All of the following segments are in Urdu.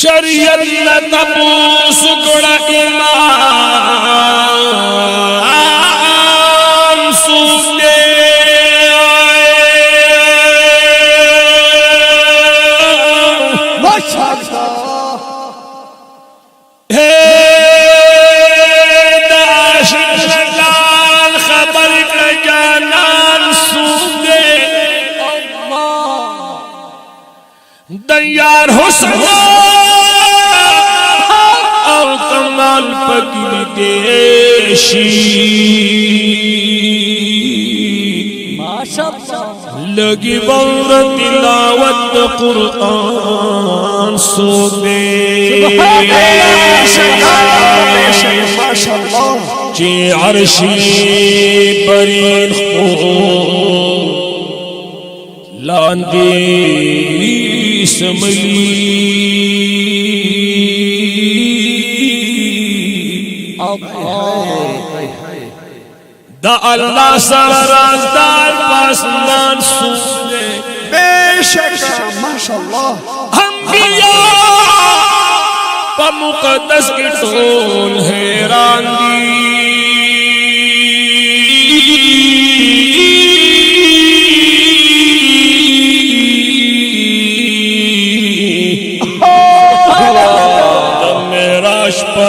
شریعت نہ تپوس گڑا امام سونے دیار حسن اور کمال پکر دیشی لگی بور تلاوت قرآن سو دے جی عرشی برین خون لاندی سملی دا اللہ سر رازدار پاسمان سونے بے شک ماشاءاللہ انبیاء پا مقدس کی ٹول حیران دی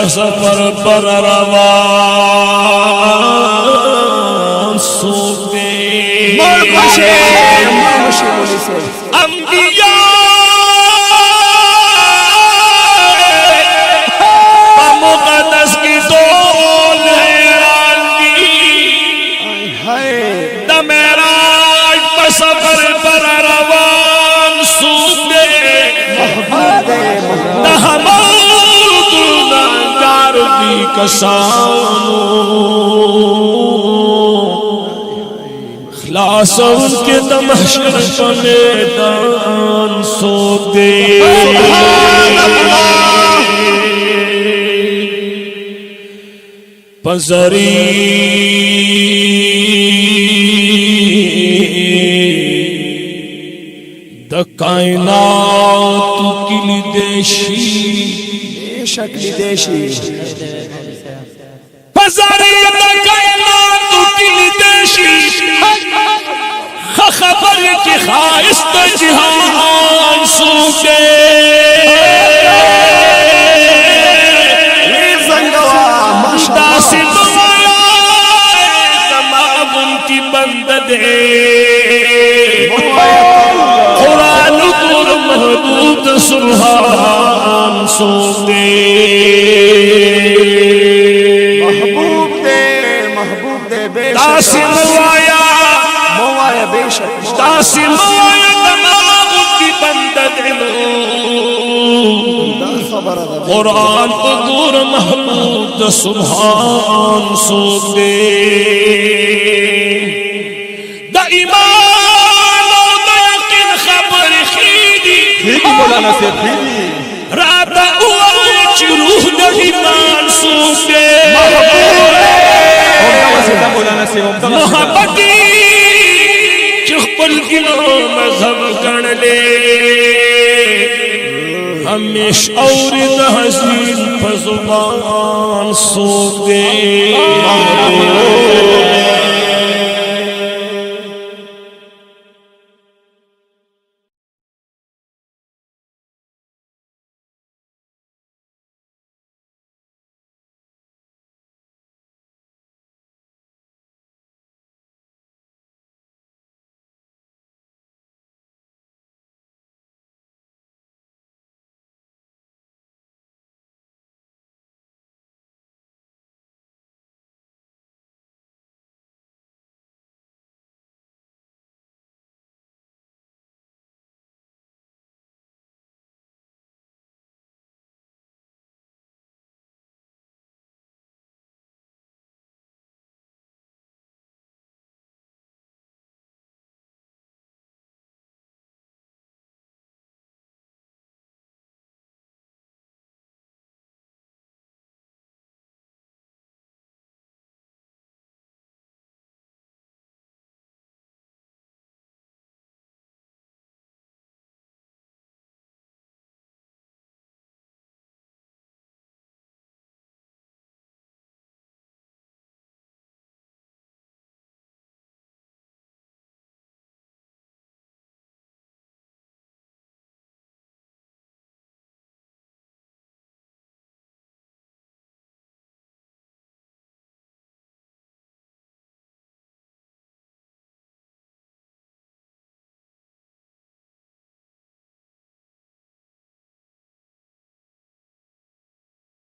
سفر پر روان سوتے انبیاء مقدس کی ڈول حیران دی دا معراج پر سفر پر روان سوتے دا ہمارا کسانو خلاص ان کے دمحشر کا میدان سوتے پزری دا کائنات کلی دیشی شکلی دیشی پزری دا کائنات کلی دیشی خبر کی خواہست جہان سوچے داسی مولا تمام ان کی بند دے قرآن دور محبوب سبحان سوچے داسی موایا بے شک داسی موایا تمام کی بندت قرآن قدور محمود سبحان سوتے دا ایمان و دا یقین خبر خیدی مولانا سے خیدی رات اوائے چی روح دا ایمان سوتے محبتی چخپل گلوں مذہب گن لے ہمیش اور تحسین پزبان سو دے